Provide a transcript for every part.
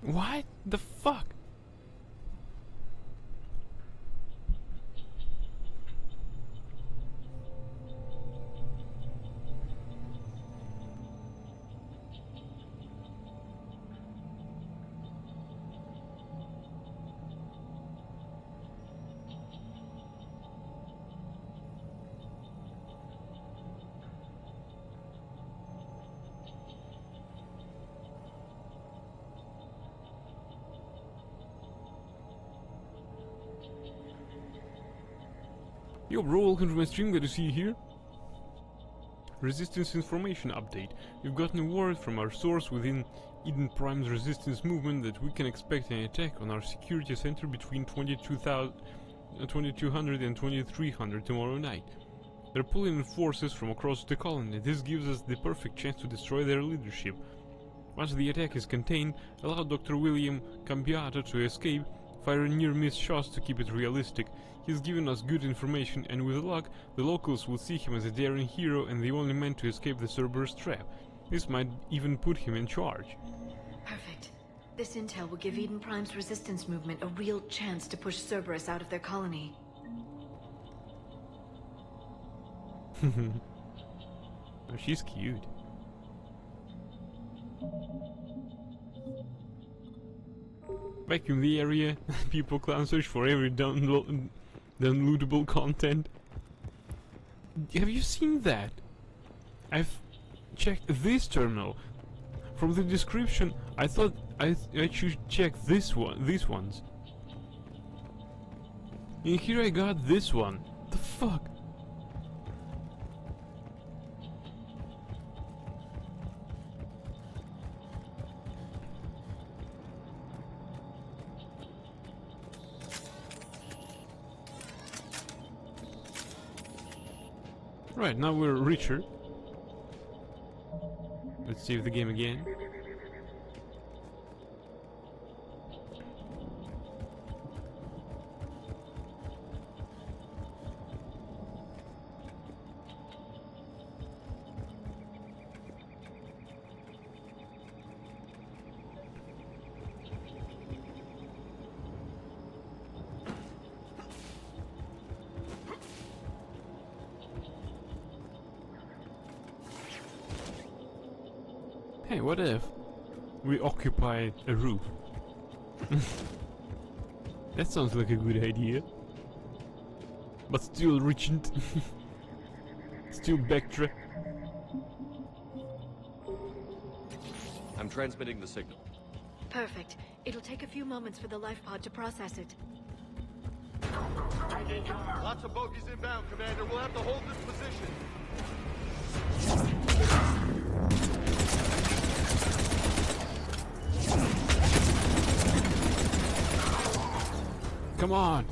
What the fuck? Yo bro, welcome to my stream, good to see you here. Resistance information update. We've gotten a word from our source within Eden Prime's resistance movement that we can expect an attack on our security center between 2200 and 2300 tomorrow night. They're pulling in forces from across the colony. This gives us the perfect chance to destroy their leadership. Once the attack is contained, allow Dr. William Cambiato to escape, fire near-miss shots to keep it realistic. He's given us good information, and with luck, the locals will see him as a daring hero and the only man to escape the Cerberus trap. This might even put him in charge. Perfect. This intel will give Eden Prime's resistance movement a real chance to push Cerberus out of their colony. Oh, she's cute. Vacuum the area. People clan search for every downloadable content. Have you seen that? I've checked this terminal. From the description, I thought I should check these ones. And here I got this one. The fuck? Right, now we're richer. Let's save the game again. Hey, what if we occupy a roof? That sounds like a good idea. But still Regent. Still Bactra. I'm transmitting the signal. Perfect. It'll take a few moments for the life pod to process it. Lots of bogies inbound, Commander. We'll have to hold this position. Come on!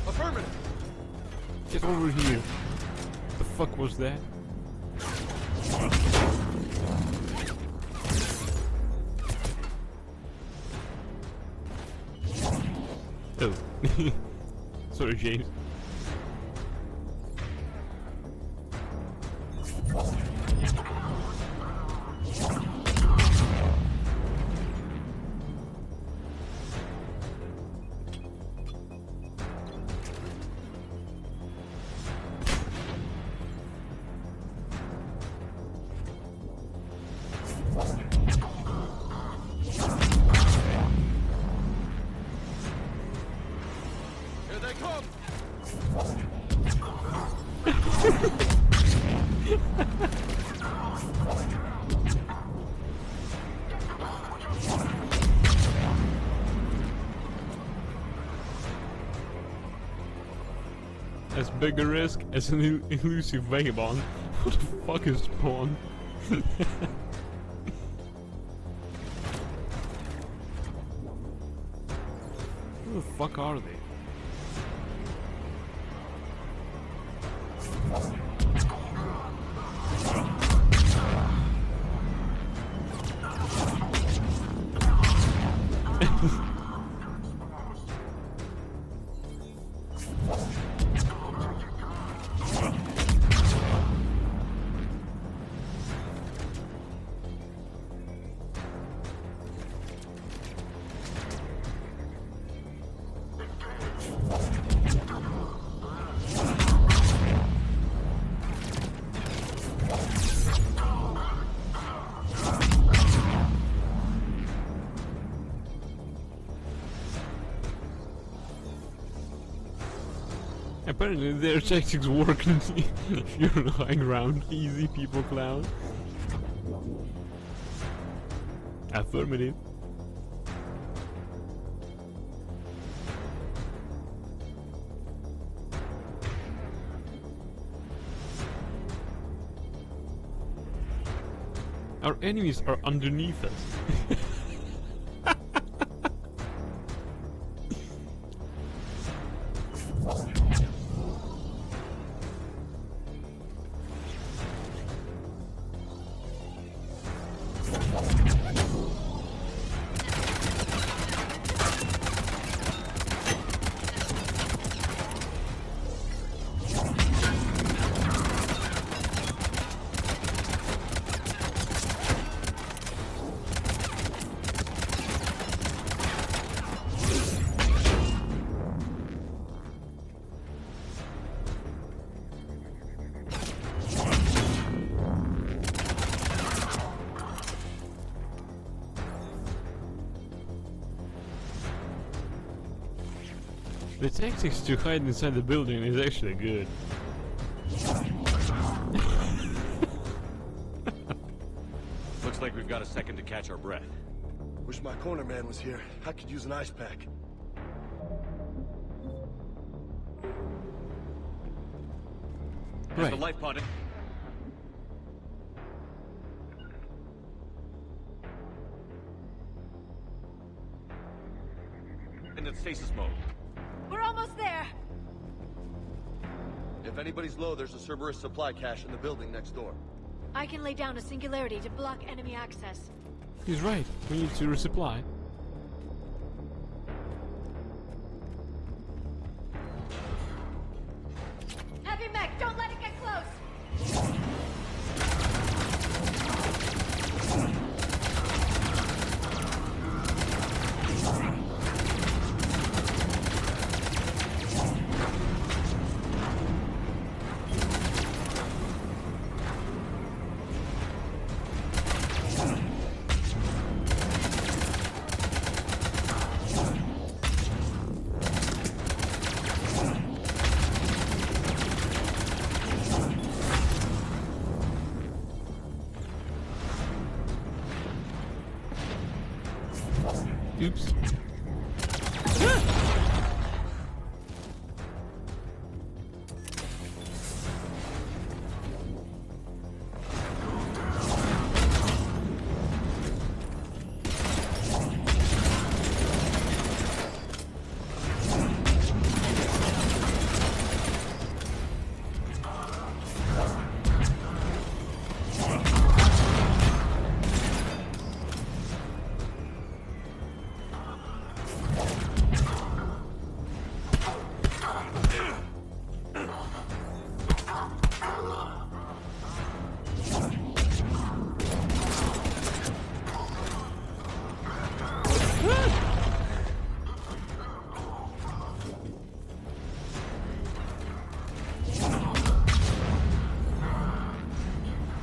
Affirmative. Get over here! What the fuck was that? Oh. Sorry, James. Here they come. As beggaresque as an elusive vagabond. What the fuck is Spawn? Who the fuck are they? Apparently their tactics work if you're on high ground. Easy people clown. Affirmative. Our enemies are underneath us. The tactics to hide inside the building is actually good. Looks like we've got a second to catch our breath. Wish my corner man was here. I could use an ice pack. There's the Right. life pod. In its stasis mode. We're almost there. If anybody's low, there's a Cerberus supply cache in the building next door. I can lay down a singularity to block enemy access. He's right. We need to resupply. Heavy mech, don't let it get close. Oops.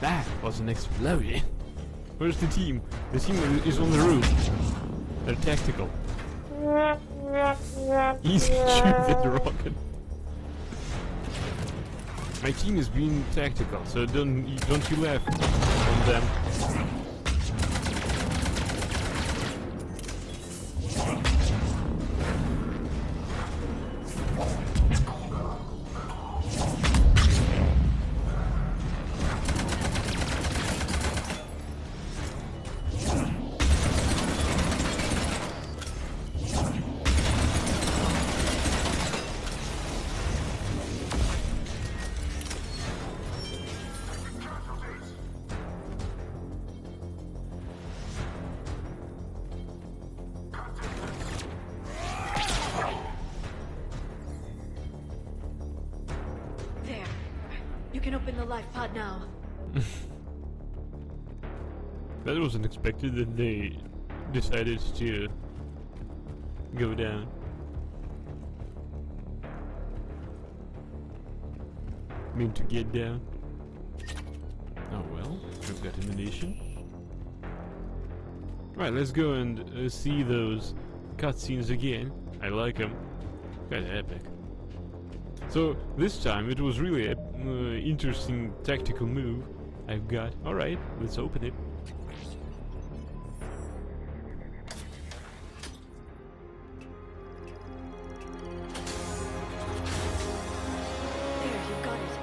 That was an explosion. Where's the team? The team is on the roof. They're tactical. Easy shoot the rocket. My team is being tactical, so don't you laugh on them. There. You can open the life pod now. That was unexpected that they decided to go down. Mean to get down. Oh well, we've got ammunition. Right, let's go and see those cutscenes again. I like them. Quite epic. So this time it was really a interesting tactical move I've got. Alright, let's open it. There, you've got it.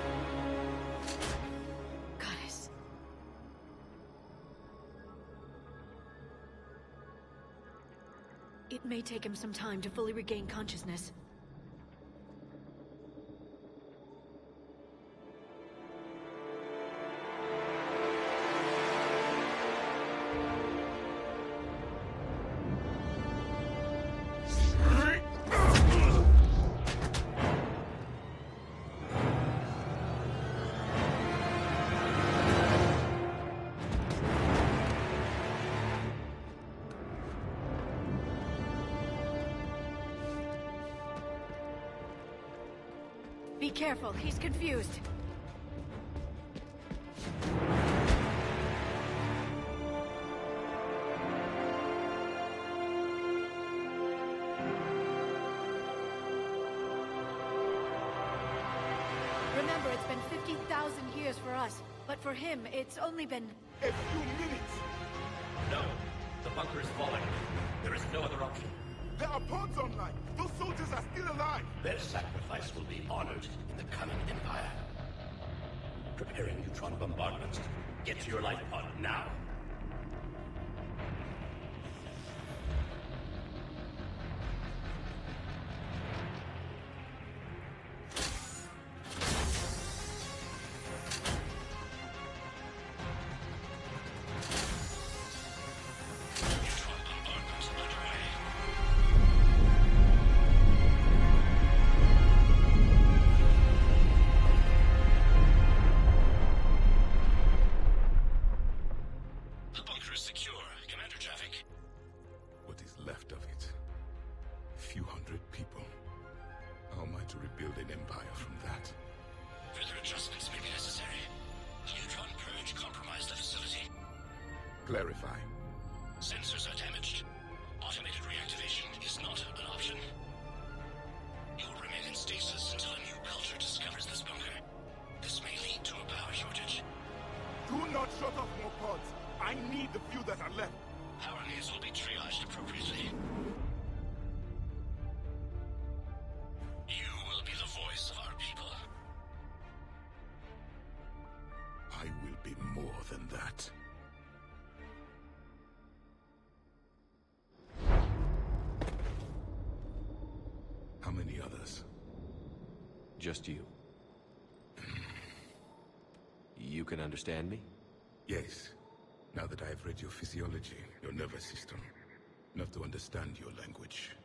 Goddess. It may take him some time to fully regain consciousness. Be careful, he's confused. Remember, it's been 50,000 years for us, but for him, it's only been... A few minutes! No! The bunker is falling. There is no other option. There are pods online! Those soldiers are still alive! Their sacrifice will be honored in the coming Empire. Preparing neutron bombardment. Get to your life pod now. Neutron bombardment underway. The bunker is secure. Commander traffic. What is left of it? A few hundred people. How am I to rebuild an empire from that? Further adjustments may be necessary. The neutron purge compromised the facility. Clarify. Sensors are damaged. Automated reactivation is not an option. You'll remain in stasis until a new culture discovers this bunker. This may lead to a power shortage. Do not shut off more pods! I need the few that are left! Power needs will be triaged appropriately. You will be the voice of our people. I will be more than that. How many others? Just you. You can understand me? Yes. Now that I have read your physiology, your nervous system, enough to understand your language.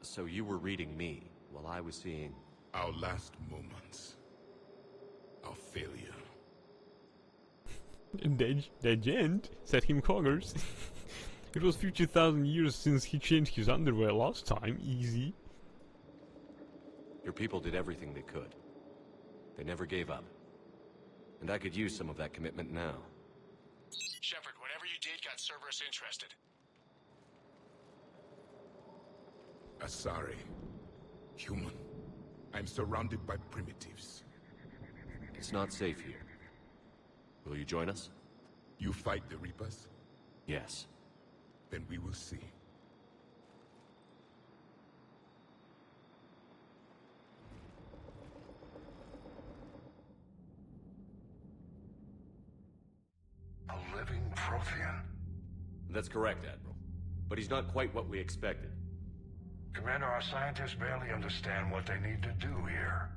So you were reading me while I was seeing... Our last moments. Our failure. And that gent set him coggers. It was 50,000 years since he changed his underwear last time. Easy. Your people did everything they could. They never gave up. And I could use some of that commitment now. Shepard, whatever you did got Cerberus interested. Asari. Human. I'm surrounded by primitives. It's not safe here. Will you join us? You fight the Reapers? Yes. Then we will see. A living Prothean. That's correct, Admiral. But he's not quite what we expected. Commander, our scientists barely understand what they need to do here.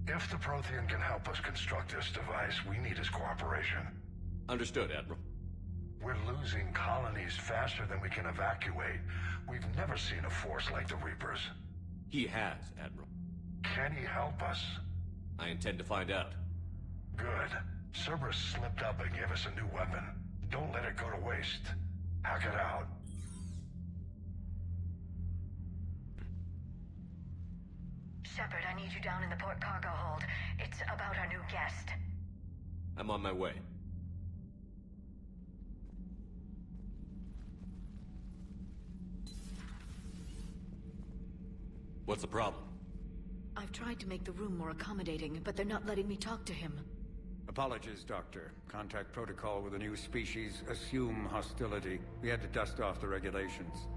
If the Prothean can help us construct this device, we need his cooperation. Understood, Admiral. We're losing colonies faster than we can evacuate. We've never seen a force like the Reapers. He has, Admiral. Can he help us? I intend to find out. Good. Cerberus slipped up and gave us a new weapon. Don't let it go to waste. Hack it out. Shepard, I need you down in the port cargo hold. It's about our new guest. I'm on my way. What's the problem? I've tried to make the room more accommodating, but they're not letting me talk to him. Apologies, Doctor. Contact protocol with a new species. Assume hostility. We had to dust off the regulations.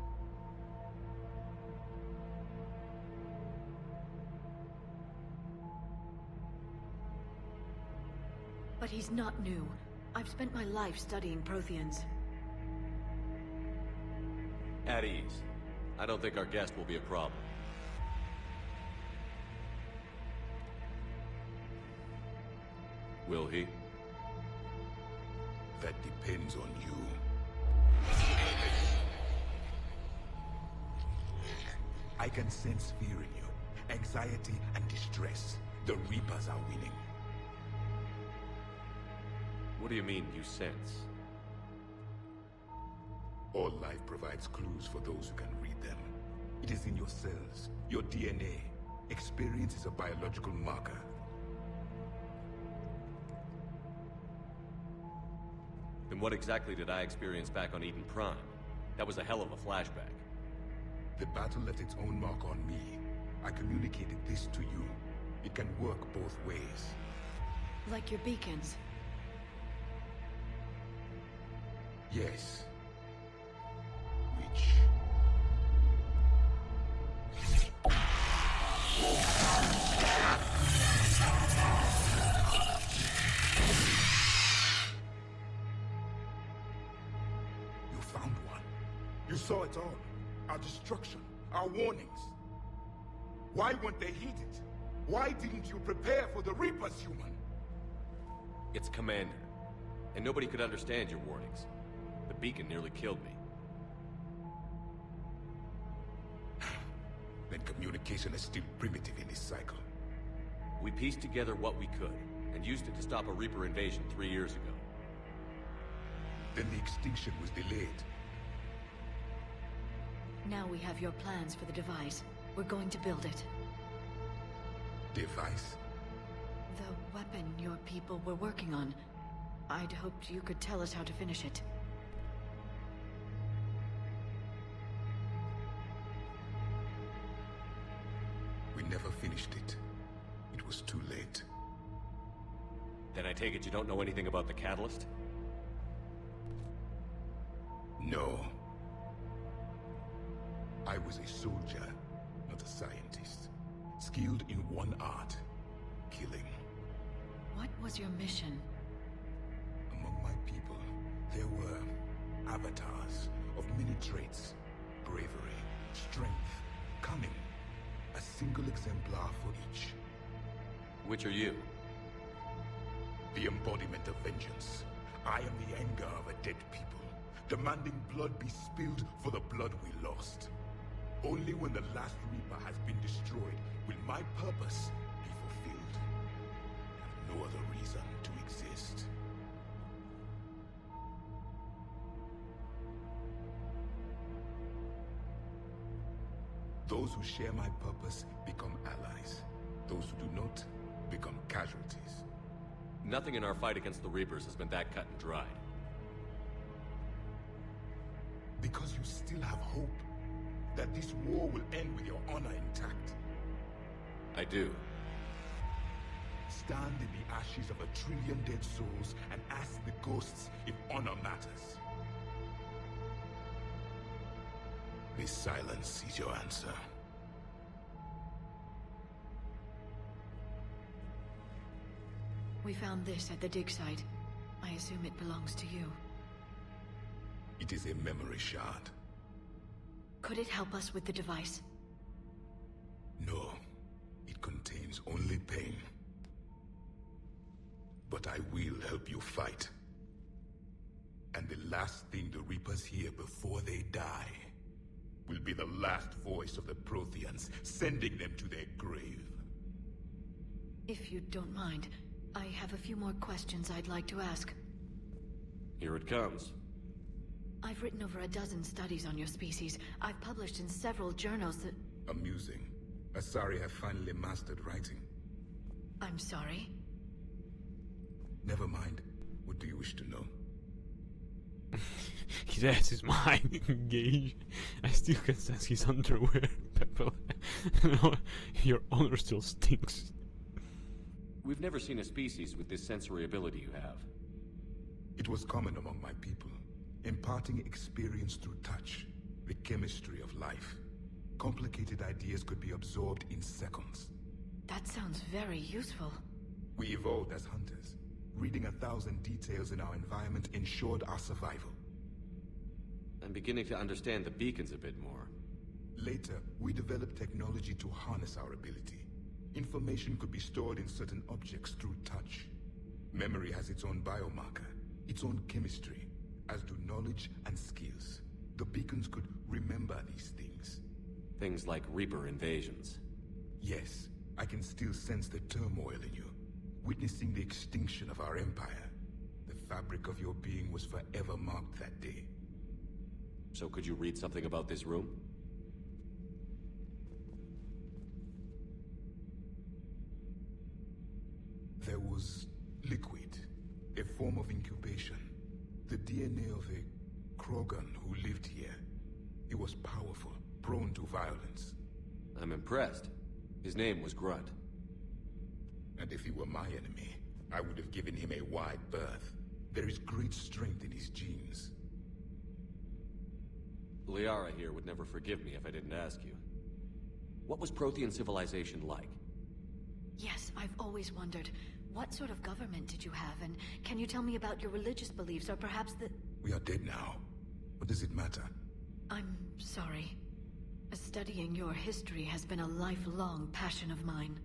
But he's not new. I've spent my life studying Protheans. At ease. I don't think our guest will be a problem. Will he? That depends on you. I can sense fear in you, anxiety and distress. The Reapers are winning. What do you mean, you sense? All life provides clues for those who can read them. It is in your cells, your DNA. Experience is a biological marker. Then what exactly did I experience back on Eden Prime? That was a hell of a flashback. The battle left its own mark on me. I communicated this to you. It can work both ways. Like your beacons. Yes. Which... You found one. You saw it all. Our destruction, our warnings. Why weren't they heeded? Why didn't you prepare for the Reapers, human? It's Commander. And nobody could understand your warnings. The beacon nearly killed me. Then communication is still primitive in this cycle. We pieced together what we could, and used it to stop a Reaper invasion 3 years ago. Then the extinction was delayed. Now we have your plans for the device. We're going to build it. Device? The weapon your people were working on. I'd hoped you could tell us how to finish it. We never finished it. It was too late. Then I take it you don't know anything about the catalyst? No. I was a soldier, not a scientist. Skilled in one art, killing. What was your mission? Among my people, there were avatars of many traits. Bravery, strength, cunning. A single exemplar for each. Which are you? The embodiment of vengeance. I am the anger of a dead people, demanding blood be spilled for the blood we lost. Only when the last Reaper has been destroyed will my purpose be fulfilled. I have no other reason to exist. Those who share my purpose become allies. Those who do not become casualties. Nothing in our fight against the Reapers has been that cut and dried. Because you still have hope that this war will end with your honor intact. I do. Stand in the ashes of 1 trillion dead souls and ask the ghosts if honor matters. This silence is your answer. We found this at the dig site. I assume it belongs to you. It is a memory shard. Could it help us with the device? No, it contains only pain. But I will help you fight. And the last thing the Reapers hear before they die will be the last voice of the Protheans, sending them to their grave. If you don't mind, I have a few more questions I'd like to ask. Here it comes. I've written over a dozen studies on your species. I've published in several journals that... Amusing. Asari have finally mastered writing. I'm sorry? Never mind. What do you wish to know? His ass is mine, Gage. I still can sense his underwear. Pepe. No, your honor still stinks. We've never seen a species with this sensory ability you have. It was common among my people, imparting experience through touch, the chemistry of life. Complicated ideas could be absorbed in seconds. That sounds very useful. We evolved as hunters. Reading 1,000 details in our environment ensured our survival. I'm beginning to understand the beacons a bit more. Later, we developed technology to harness our ability. Information could be stored in certain objects through touch. Memory has its own biomarker, its own chemistry, as do knowledge and skills. The beacons could remember these things. Things like Reaper invasions. Yes, I can still sense the turmoil in you. Witnessing the extinction of our empire. The fabric of your being was forever marked that day. So could you read something about this room? There was liquid, a form of incubation. The DNA of a Krogan who lived here. He was powerful, prone to violence. I'm impressed. His name was Grunt. And if he were my enemy, I would have given him a wide berth. There is great strength in his genes. Liara here would never forgive me if I didn't ask you. What was Prothean civilization like? Yes, I've always wondered, what sort of government did you have, and can you tell me about your religious beliefs, or perhaps the... We are dead now. What does it matter? I'm sorry. Studying your history has been a lifelong passion of mine.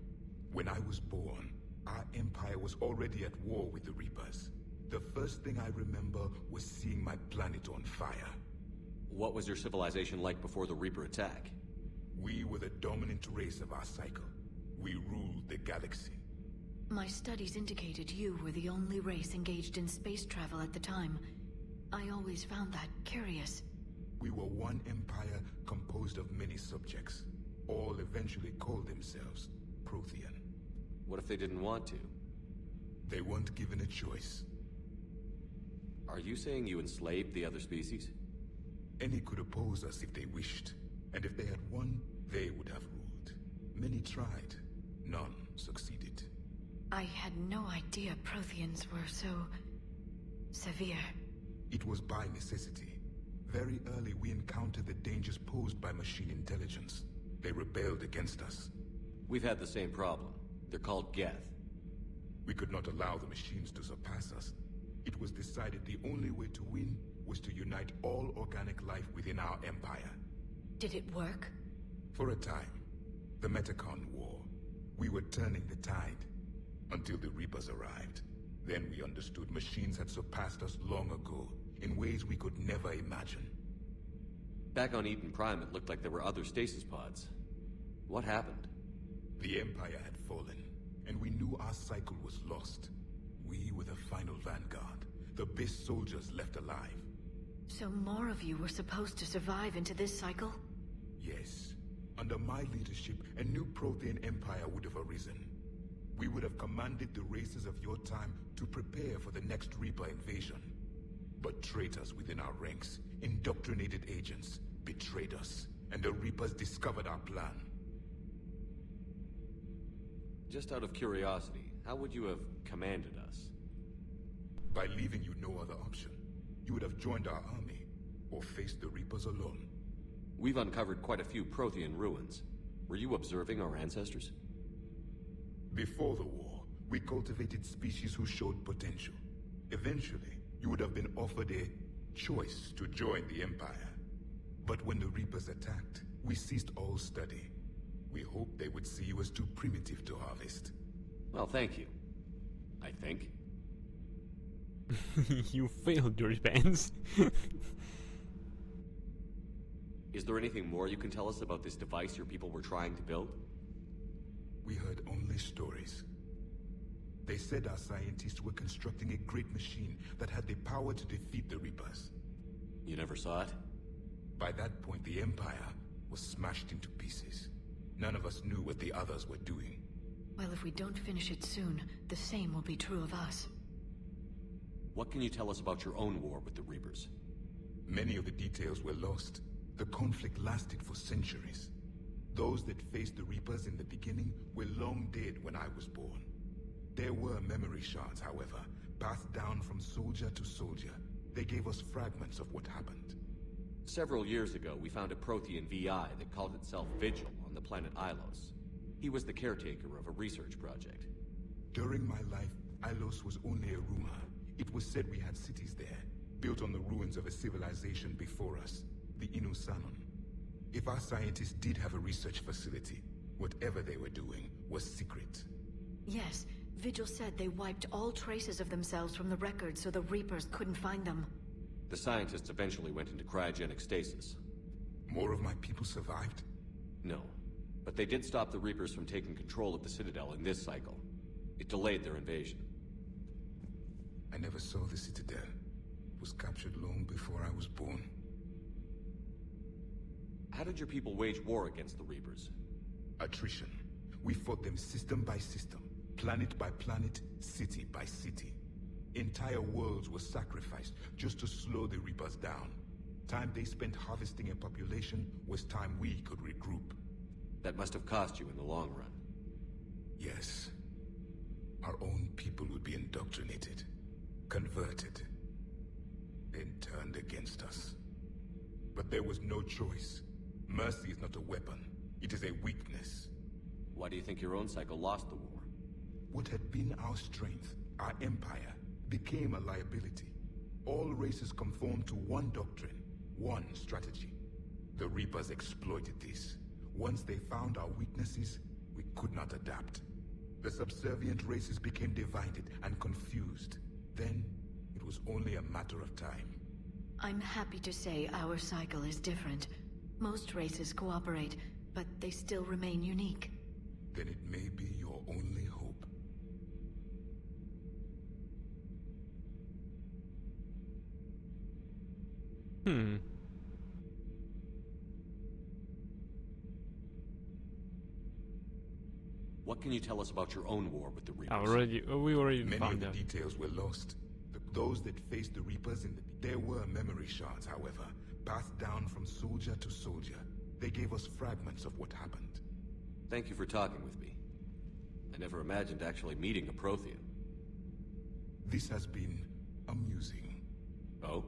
When I was born, our empire was already at war with the Reapers. The first thing I remember was seeing my planet on fire. What was your civilization like before the Reaper attack? We were the dominant race of our cycle. We ruled the galaxy. My studies indicated you were the only race engaged in space travel at the time. I always found that curious. We were one empire composed of many subjects. All eventually called themselves Prothean. What if they didn't want to? They weren't given a choice. Are you saying you enslaved the other species? Any could oppose us if they wished. And if they had won, they would have ruled. Many tried. None succeeded. I had no idea Protheans were so... severe. It was by necessity. Very early we encountered the dangers posed by machine intelligence. They rebelled against us. We've had the same problem. They're called Geth. We could not allow the machines to surpass us. It was decided the only way to win was to unite all organic life within our empire. Did it work? For a time. The Metacon War. We were turning the tide. Until the Reapers arrived. Then we understood machines had surpassed us long ago, in ways we could never imagine. Back on Eden Prime, it looked like there were other stasis pods. What happened? The Empire had fallen, and we knew our cycle was lost. We were the final vanguard, the best soldiers left alive. So more of you were supposed to survive into this cycle? Yes. Under my leadership, a new Prothean empire would have arisen. We would have commanded the races of your time to prepare for the next Reaper invasion. But traitors within our ranks, indoctrinated agents, betrayed us, and the Reapers discovered our plan. Just out of curiosity, how would you have commanded us? By leaving you no other option. You would have joined our army, or faced the Reapers alone. We've uncovered quite a few Prothean ruins. Were you observing our ancestors? Before the war, we cultivated species who showed potential. Eventually, you would have been offered a choice to join the Empire. But when the Reapers attacked, we ceased all study. We hoped they would see you as too primitive to harvest. Well, thank you. I think. You failed, Dirty Pants. Is there anything more you can tell us about this device your people were trying to build? We heard only stories. They said our scientists were constructing a great machine that had the power to defeat the Reapers. You never saw it? By that point, the Empire was smashed into pieces. None of us knew what the others were doing. Well, if we don't finish it soon, the same will be true of us. What can you tell us about your own war with the Reapers? Many of the details were lost. The conflict lasted for centuries. Those that faced the Reapers in the beginning were long dead when I was born. There were memory shards, however, passed down from soldier to soldier. They gave us fragments of what happened. Several years ago, we found a Prothean VI that called itself Vigil on the planet Ilos. He was the caretaker of a research project. During my life, Ilos was only a rumor. It was said we had cities there, built on the ruins of a civilization before us, the Inusanon. If our scientists did have a research facility, whatever they were doing was secret. Yes, Vigil said they wiped all traces of themselves from the records so the Reapers couldn't find them. The scientists eventually went into cryogenic stasis. More of my people survived? No, but they did stop the Reapers from taking control of the Citadel in this cycle. It delayed their invasion. I never saw the Citadel. It was captured long before I was born. How did your people wage war against the Reapers? Attrition. We fought them system by system, planet by planet, city by city. Entire worlds were sacrificed just to slow the Reapers down. Time they spent harvesting a population was time we could regroup. That must have cost you in the long run. Yes. Our own people would be indoctrinated, converted, then turned against us. But there was no choice. Mercy is not a weapon. It is a weakness. Why do you think your own cycle lost the war? What had been our strength, our empire, became a liability. All races conformed to one doctrine, one strategy. The Reapers exploited this. Once they found our weaknesses, we could not adapt. The subservient races became divided and confused. Then, it was only a matter of time. I'm happy to say our cycle is different. Most races cooperate, but they still remain unique. Then it may be your only hope. What can you tell us about your own war with the Reapers? We already Many found of the out. details were lost. Those that faced the Reapers in the... There were memory shards, however, passed down from soldier to soldier. They gave us fragments of what happened. Thank you for talking with me. I never imagined actually meeting a Prothean. This has been amusing. Oh?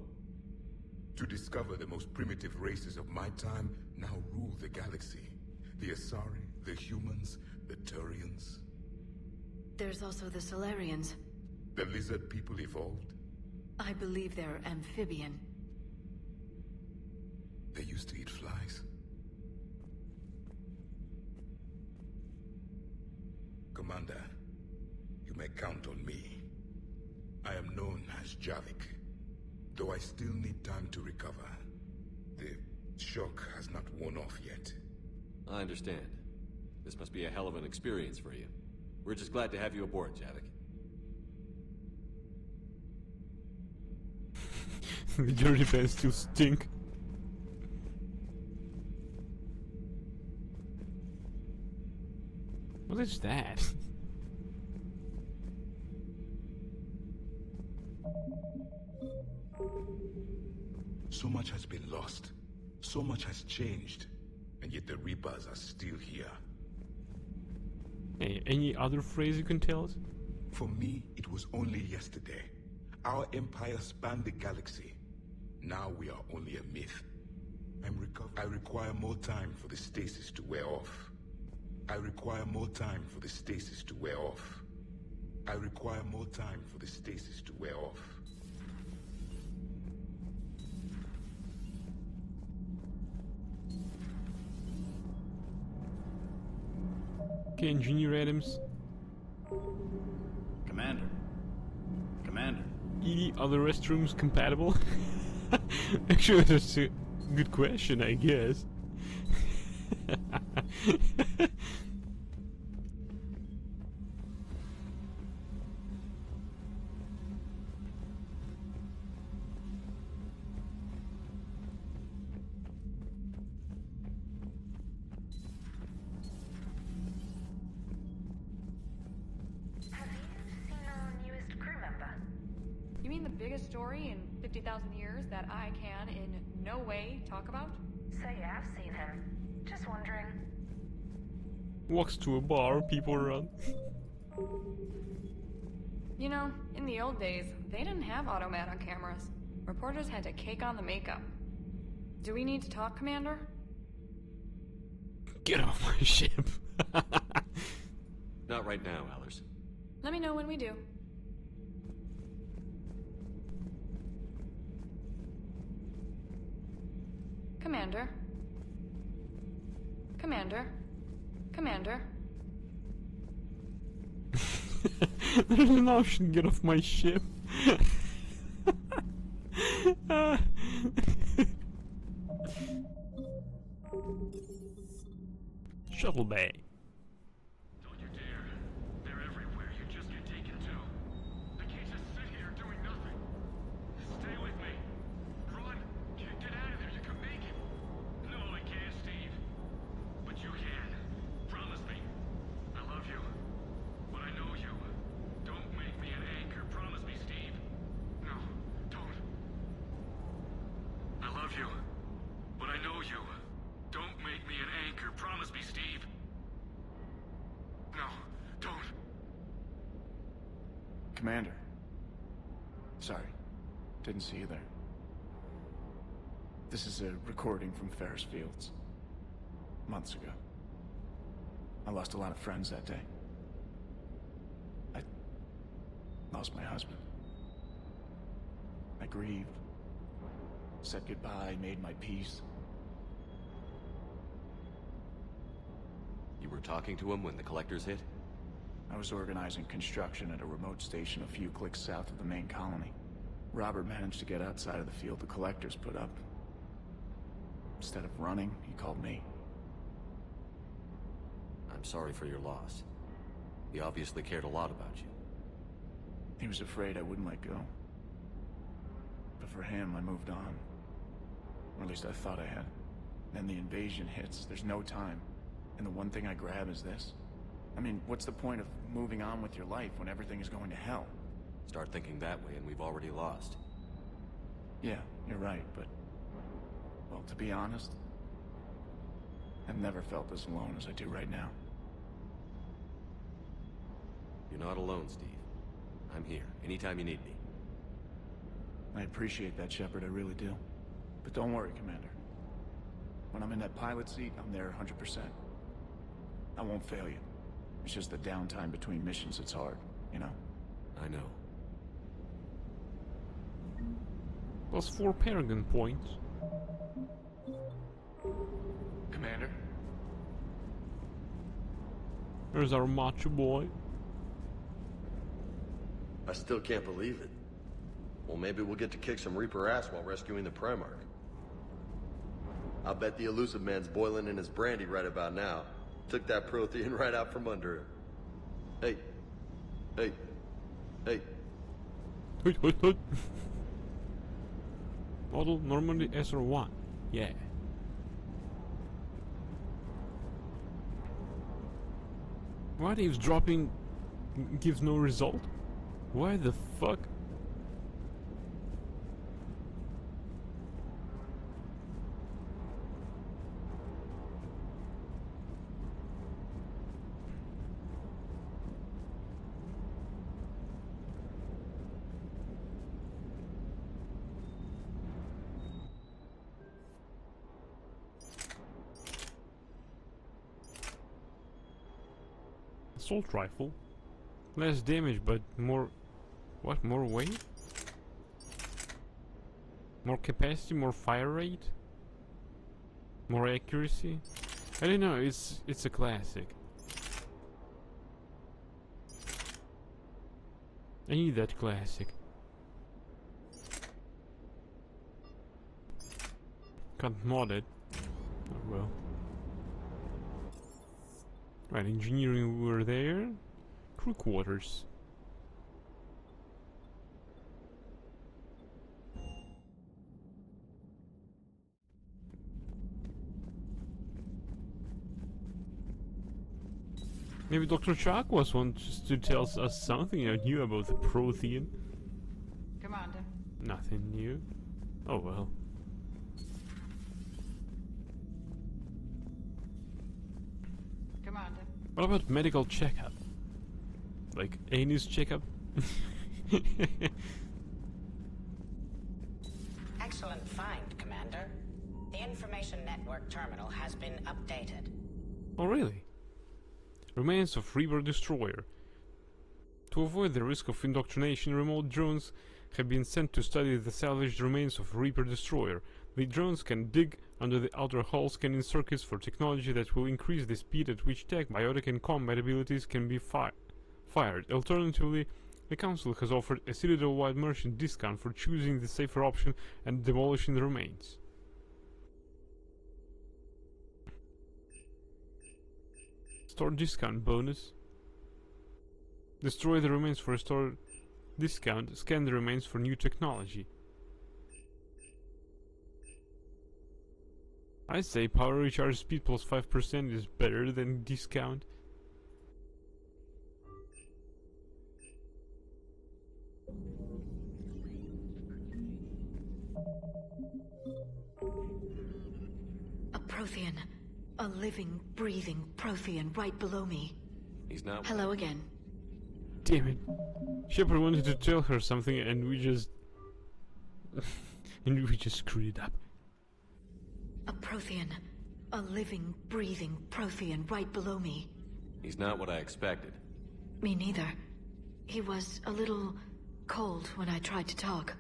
To discover the most primitive races of my time now rule the galaxy. The Asari, the humans, the Turians. There's also the Solarians. The lizard people evolved. I believe they're amphibian. They used to eat flies. Commander, you may count on me. I am known as Javik, though I still need time to recover. The shock has not worn off yet. I understand. This must be a hell of an experience for you. We're just glad to have you aboard, Javik. The dirty pants still stink. What is that? So much has been lost. So much has changed. And yet the Reapers are still here. Hey, any other phrase you can tell us? For me, it was only yesterday. Our empire spanned the galaxy. Now we are only a myth. I require more time for the stasis to wear off. I require more time for the stasis to wear off. I require more time for the stasis to wear off. Okay, Engineer Adams. Commander. Commander. Any other restrooms compatible? Actually, that's a good question, I guess. You mean the biggest story in 50,000 years that I can in no way talk about? So you have seen him. Just wondering. Walks to a bar, people run. You know, in the old days, they didn't have automat on cameras. Reporters had to cake on the makeup. Do we need to talk, Commander? Get off my ship. Not right now, Allers. Let me know when we do. Commander? Commander? Commander? There's an option, get off my ship. Shuttle bay. Don't you dare. They're everywhere. You just get taken too. I can't just sit here doing nothing. Stay with me. Run. Get out of there. You can make it. No, I can't, Steve. But you can. Promise me. I love you. But I know you. Don't make me an anchor. Promise me, Steve. No, don't. I love you. But I know you. Don't make me an anchor. Promise me, Steve. No, don't. Commander. Sorry. Didn't see you there. This is a recording from Ferris Fields. Months ago. I lost a lot of friends that day. I lost my husband. I grieved. Said goodbye, made my peace. You were talking to him when the collectors hit? I was organizing construction at a remote station a few clicks south of the main colony. Robert managed to get outside of the field the collectors put up. Instead of running, he called me. I'm sorry for your loss. He obviously cared a lot about you. He was afraid I wouldn't let go. But for him, I moved on. Or at least I thought I had. Then the invasion hits, there's no time. And the one thing I grab is this. I mean, what's the point of moving on with your life when everything is going to hell? Start thinking that way and we've already lost. Yeah, you're right, but... well, to be honest, I've never felt as alone as I do right now. You're not alone, Steve. I'm here, anytime you need me. I appreciate that, Shepard, I really do. But don't worry, Commander. When I'm in that pilot seat, I'm there 100%. I won't fail you. It's just the downtime between missions that's hard, you know? I know. Plus 4 Paragon points. Commander? There's our macho boy. I still can't believe it. Well, maybe we'll get to kick some Reaper ass while rescuing the Primarch. I'll bet the Elusive Man's boiling in his brandy right about now. Took that Prothean right out from under him. Hey. Hey. Hey. Hey. Model Normandy SR-1. Yeah. What if dropping gives no result? Why the fuck? Assault rifle. Less damage, but more... what? More weight? More capacity, more fire rate? More accuracy? I don't know, it's a classic. I need that classic. Can't mod it. Oh well. Right, engineering we were there. Crew quarters. Maybe Dr. Chakwas wants to tell us something new about the Prothean. Commander. Nothing new. Oh well. Commander. What about medical checkup? Like anus checkup? Excellent find, Commander. The information network terminal has been updated. Oh really? Remains of Reaper Destroyer. To avoid the risk of indoctrination, remote drones have been sent to study the salvaged remains of Reaper Destroyer. The drones can dig under the outer hull scanning circuits for technology that will increase the speed at which tech, biotic and combat abilities can be fired. Alternatively, the Council has offered a Citadel-wide merchant discount for choosing the safer option and demolishing the remains. Store discount bonus. Destroy the remains for a store discount. Scan the remains for new technology. I say power recharge speed plus 5% is better than discount. A Prothean. A living, breathing Prothean right below me. He's not... Hello again. Damn it. Shepard wanted to tell her something and we just... and we just screwed it up. A Prothean. A living, breathing Prothean right below me. He's not what I expected. Me neither. He was a little cold when I tried to talk.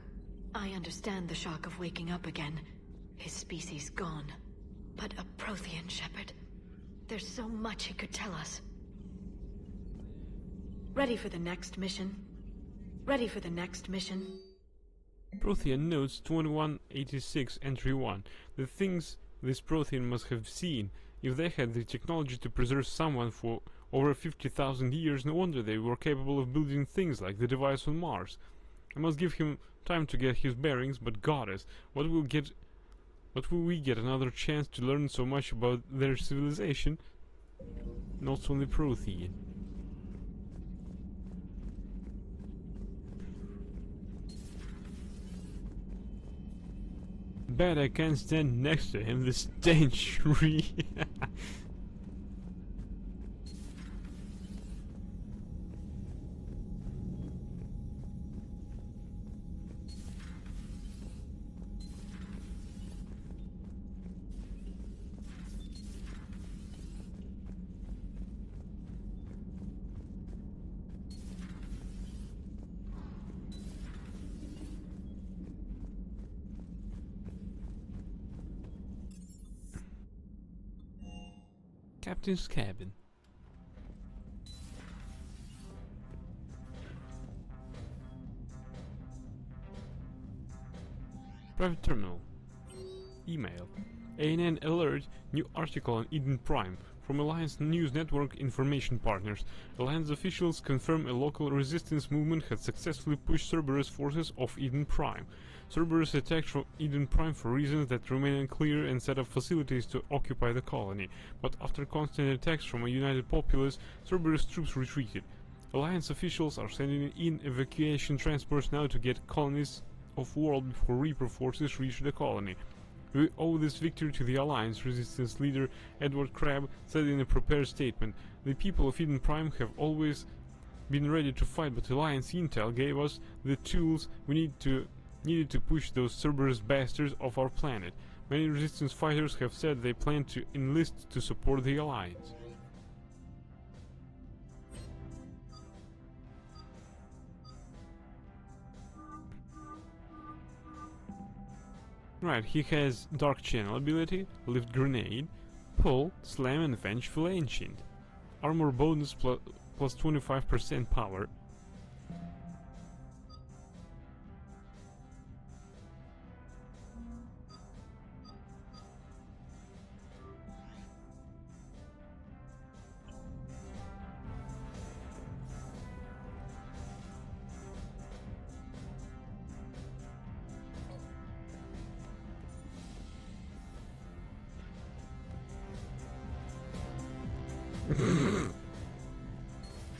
I understand the shock of waking up again. His species gone. But a Prothean, Shepard. There's so much he could tell us. Ready for the next mission? Ready for the next mission? Prothean Notes 2186 Entry 1. The things this Prothean must have seen. If they had the technology to preserve someone for over 50,000 years, no wonder they were capable of building things like the device on Mars. I must give him time to get his bearings, but goddess, what will we get another chance to learn so much about their civilization? Not only Prothean. Bet I can't stand next to him, the stench tree. Captain's cabin. Private terminal. Email. ANN alert. New article on Eden Prime. From Alliance News Network information partners. Alliance officials confirm a local resistance movement had successfully pushed Cerberus forces off Eden Prime. Cerberus attacked from Eden Prime for reasons that remain unclear and set up facilities to occupy the colony, but after constant attacks from a united populace, Cerberus troops retreated. Alliance officials are sending in evacuation transports now to get colonists off world before Reaper forces reach the colony. We owe this victory to the Alliance, Resistance leader Edward Crabb said in a prepared statement. The people of Eden Prime have always been ready to fight, but Alliance intel gave us the tools we needed to push those Cerberus bastards off our planet. Many Resistance fighters have said they plan to enlist to support the Alliance. Right, he has Dark Channel ability, Lift Grenade, Pull, Slam and Vengeful Ancient. Armor bonus plus 25% power.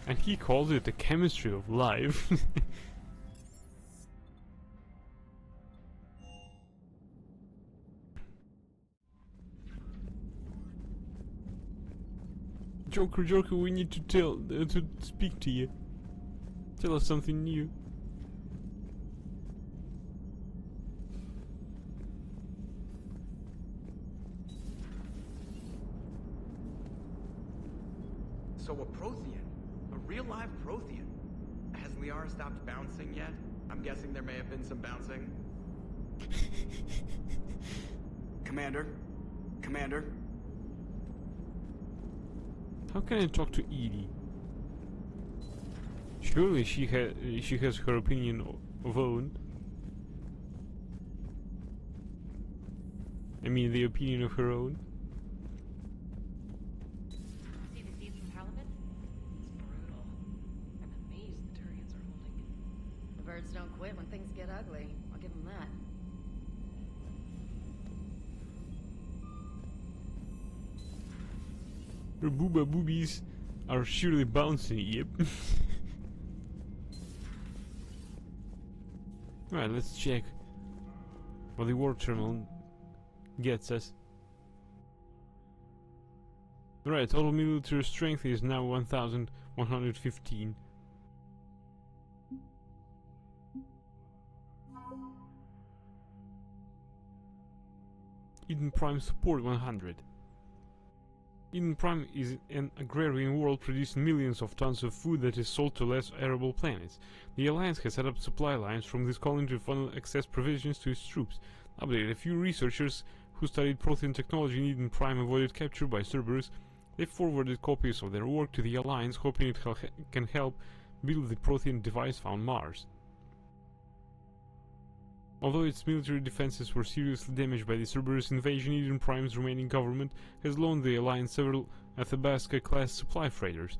And he calls it the chemistry of life. Joker, we need to to speak to you. Tell us something new. So a Prothean. A real live Prothean. Has Liara stopped bouncing yet? I'm guessing there may have been some bouncing. Commander? Commander? How can I talk to Edie? Surely she has her opinion of own. I mean, the opinion of her own. See the feeds from halibut? It's brutal. I'm amazed the Turians are holding it. The birds don't quit when things get ugly. I'll give them that. Her booba boobies are surely bouncing, yep. Alright, let's check what the warp terminal gets us. Alright, total military strength is now 1,115. Eden Prime support 100. Eden Prime is an agrarian world producing millions of tons of food that is sold to less arable planets. The Alliance has set up supply lines from this colony to funnel excess provisions to its troops. Update: a few researchers who studied Prothean technology in Eden Prime avoided capture by Cerberus. They forwarded copies of their work to the Alliance, hoping it can help build the Prothean device found Mars. Although its military defenses were seriously damaged by the Cerberus invasion, Eden Prime's remaining government has loaned the Alliance several Athabasca-class supply freighters.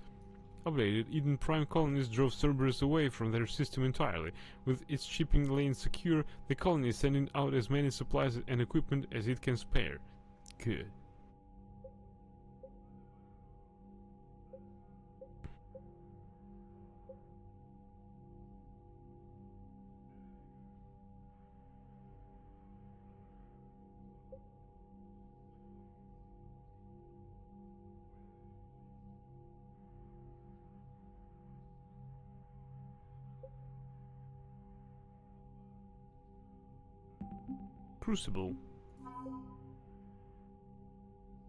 Updated: Eden Prime colonists drove Cerberus away from their system entirely. With its shipping lanes secure, the colony is sending out as many supplies and equipment as it can spare. Good. Crucible.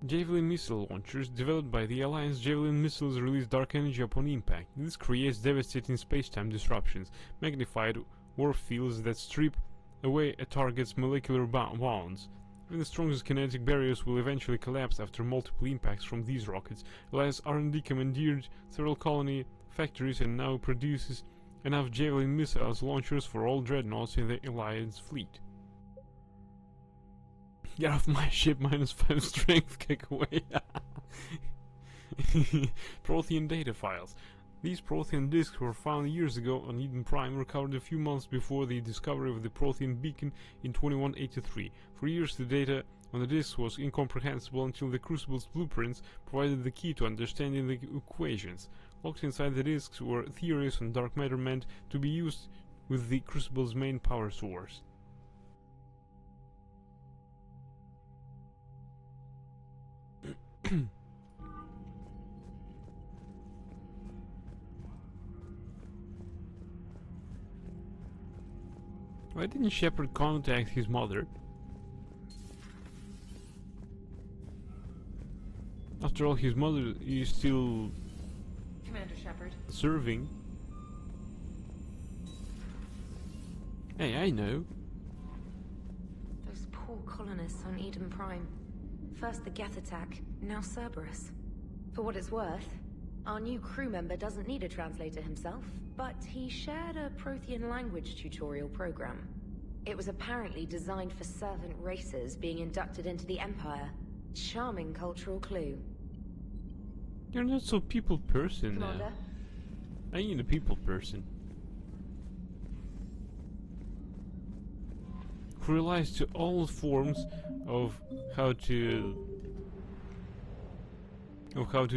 Javelin missile launchers developed by the Alliance. Javelin missiles release dark energy upon impact. This creates devastating space-time disruptions, magnified warp fields that strip away a target's molecular bounds. Even the strongest kinetic barriers will eventually collapse after multiple impacts from these rockets. Alliance R&D commandeered several colony factories and now produces enough Javelin missiles launchers for all dreadnoughts in the Alliance fleet. Get off my ship, -5 strength, kick away. Prothean data files. These Prothean disks were found years ago on Eden Prime, recovered a few months before the discovery of the Prothean beacon in 2183. For years the data on the disks was incomprehensible until the Crucible's blueprints provided the key to understanding the equations. Locked inside the disks were theories on dark matter meant to be used with the Crucible's main power source. Why didn't Shepard contact his mother? After all, his mother is still Commander Shepard. serving. Hey, I know. Those poor colonists on Eden Prime. First the Geth attack, now Cerberus. For what it's worth, our new crew member doesn't need a translator himself, but he shared a Prothean language tutorial program. It was apparently designed for servant races being inducted into the Empire. Charming cultural clue. You're not so people person now. Commander? I need a people person. Who relies to all forms of how to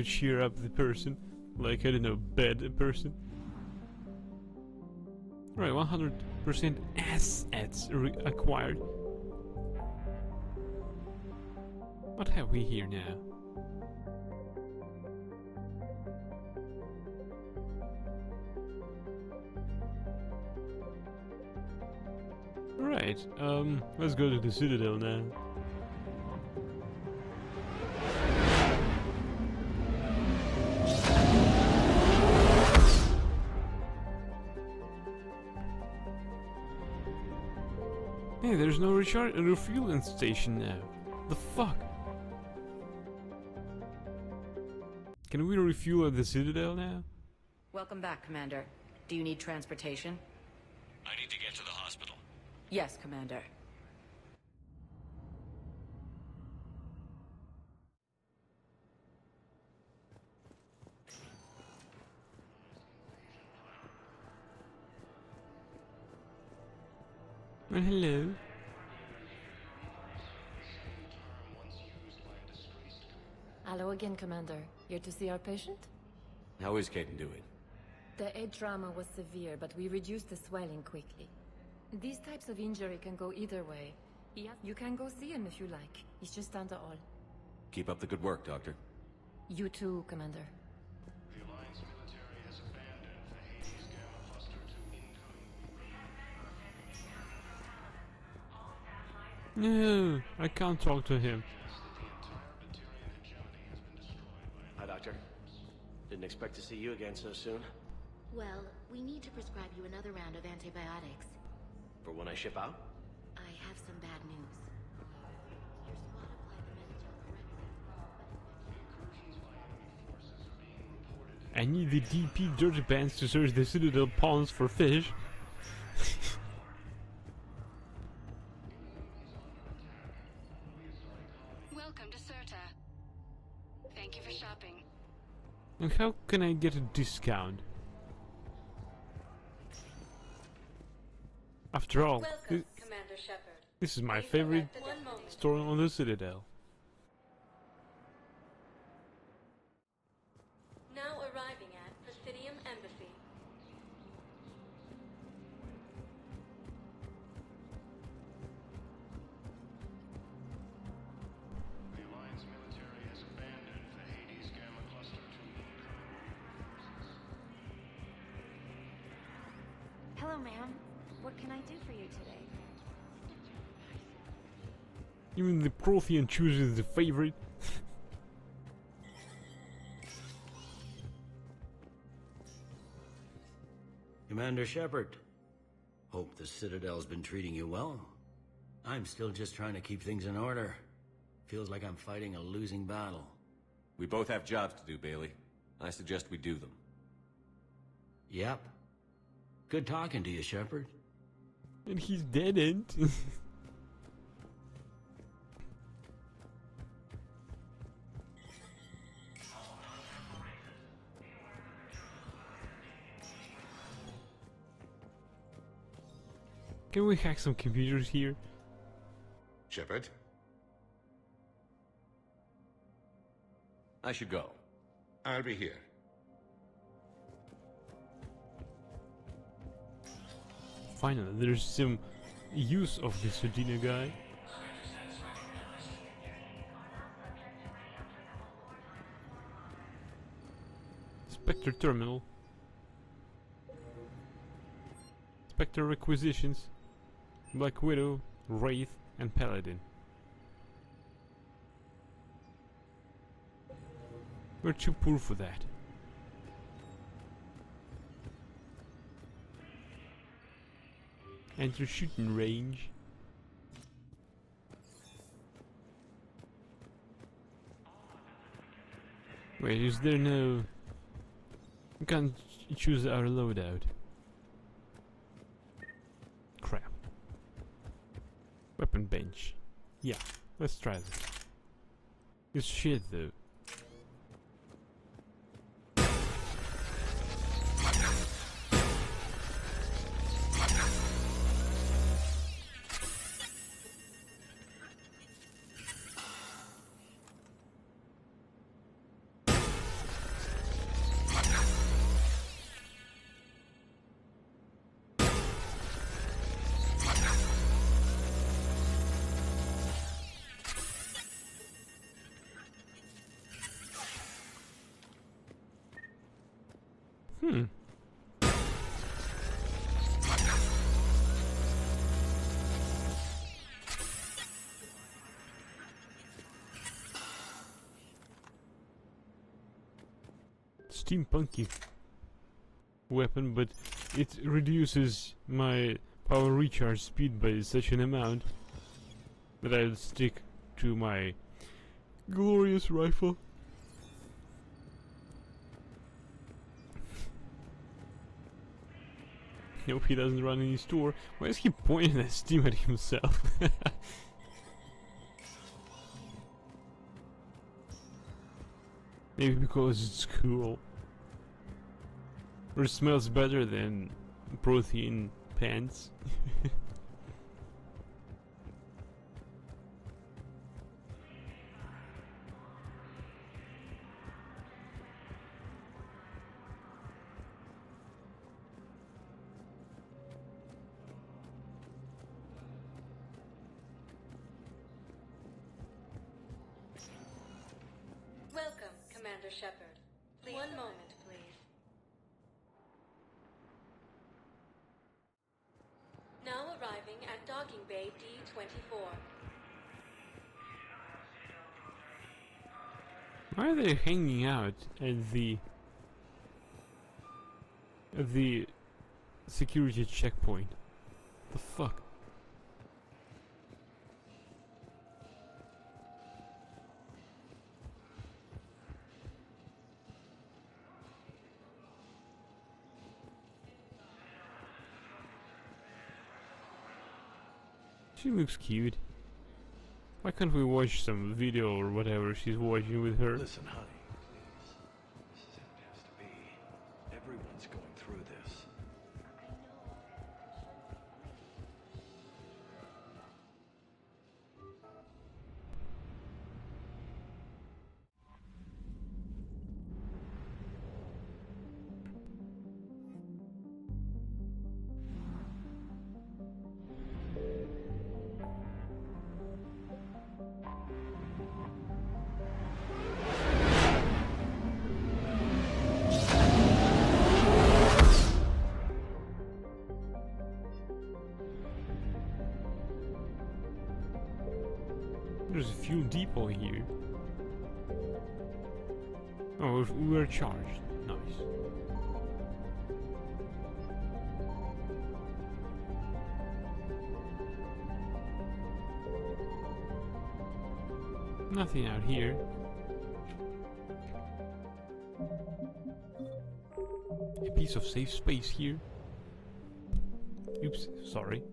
cheer up the person, like, I don't know, bed a person. Right, 100% assets acquired. What have we here now? Right, let's go to the Citadel now. Hey, there's no refueling station now. The fuck? Can we refuel at the Citadel now? Welcome back, Commander. Do you need transportation? I need to get to the hospital. Yes, Commander. Well, hello. Hello again, Commander. Here to see our patient? How is Caden doing? The head trauma was severe, but we reduced the swelling quickly. These types of injury can go either way. You can go see him if you like. He's just under all. Keep up the good work, Doctor. You too, Commander. The Alliance military has abandoned the Hades Gamma Cluster to incoming. No, I can't talk to him. Hi, Doctor. Didn't expect to see you again so soon. Well, we need to prescribe you another round of antibiotics. For when I ship out? I have some bad news. Your squad applied the methadone correctly, but I need the DP dirt bands to search the Citadel ponds for fish. Welcome to Serta. Thank you for shopping. And how can I get a discount? After all, Welcome, Commander Shepard. this is my favorite store on the Citadel. Now arriving at Presidium Embassy. The Alliance military has abandoned the Hades Gamma Cluster to incoming. Hello, ma'am. What can I do for you today? Even the Prothean chooses the favorite. Commander Shepard. Hope the Citadel's been treating you well. I'm still just trying to keep things in order. Feels like I'm fighting a losing battle. We both have jobs to do, Bailey. I suggest we do them. Yep. Good talking to you, Shepard. And he's dead-end. Can we hack some computers here? Shepard? I should go. I'll be here. Finally, there's some use of this Udina guy. Spectre Terminal. Spectre Requisitions. Black Widow, Wraith, and Paladin. We're too poor for that. Enter shooting range. Wait, is there no... We can't choose our loadout. Crap. Weapon bench. Yeah, let's try this. It's shit though. steampunky weapon, but it reduces my power recharge speed by such an amount that I'll stick to my glorious rifle. Hope he doesn't run any store. Why is he pointing that steam at himself? Maybe because it's cool. Or it smells better than Prothean pants. Welcome, Commander Shepard. One moment, please. Now arriving at Docking Bay D-24. Why are they hanging out at the security checkpoint? The fuck? She looks cute. Why can't we watch some video or whatever she's watching with her? Listen, honey, please. This is how it has to be. Everyone's going through this. There's a fuel depot here. Oh, we're charged. Nice. Nothing out here. A piece of safe space here. Oops, sorry.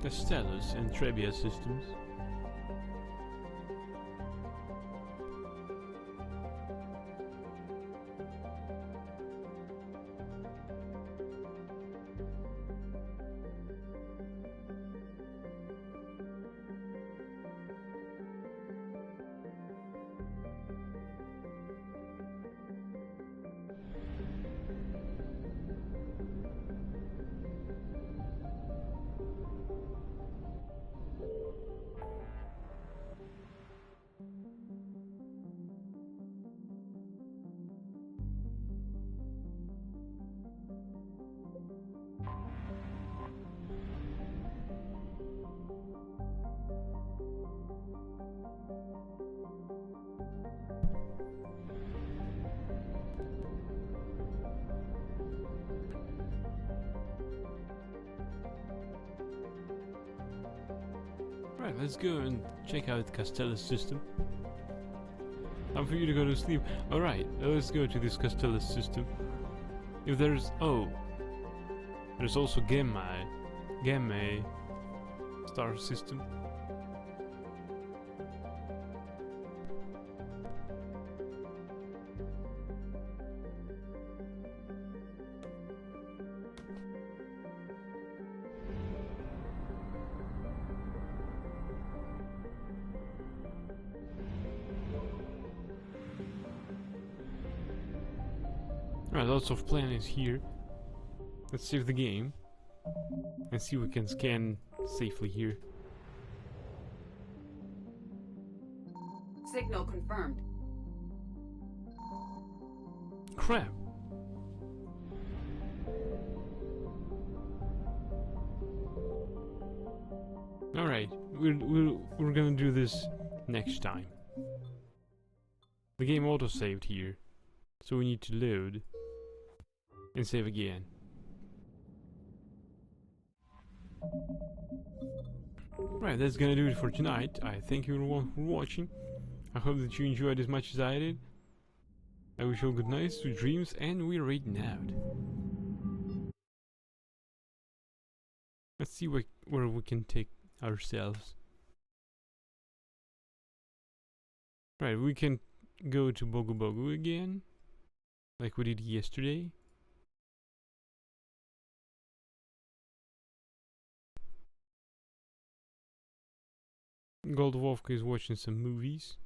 Castellus and Trebia systems. Right, let's go and check out Castellus system. Time for you to go to sleep. Alright, let's go to this Castellus system. If there's... oh, there's also Gamma star system. Alright, lots of planets here. Let's save the game and see if we can scan safely here. Signal confirmed. Crap. Alright, we're gonna do this next time. The game auto-saved here, so we need to load and save again. Right, that's gonna do it for tonight. I thank you everyone for watching. I hope that you enjoyed as much as I did. I wish you all good nights, sweet dreams, and we're raiding out. Let's see where we can take ourselves. Right, we can go to Bogu Bogu again, like we did yesterday. Gold Wolfka is watching some movies,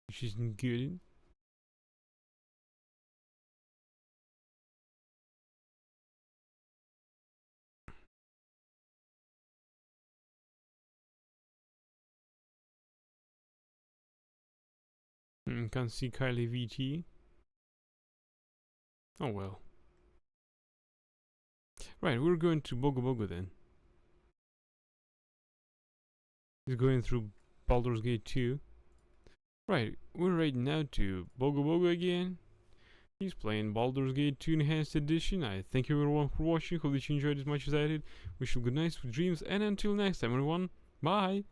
which isn't good. Can't see Kylie VT. Oh well. Right, we're going to Bogu Bogu then. He's going through Baldur's Gate 2. Right, we're right now to Bogu Bogu again. He's playing Baldur's Gate 2 Enhanced Edition. I thank you everyone for watching. Hope that you enjoyed as much as I did. Wish you good nights, sweet dreams, and until next time everyone, bye!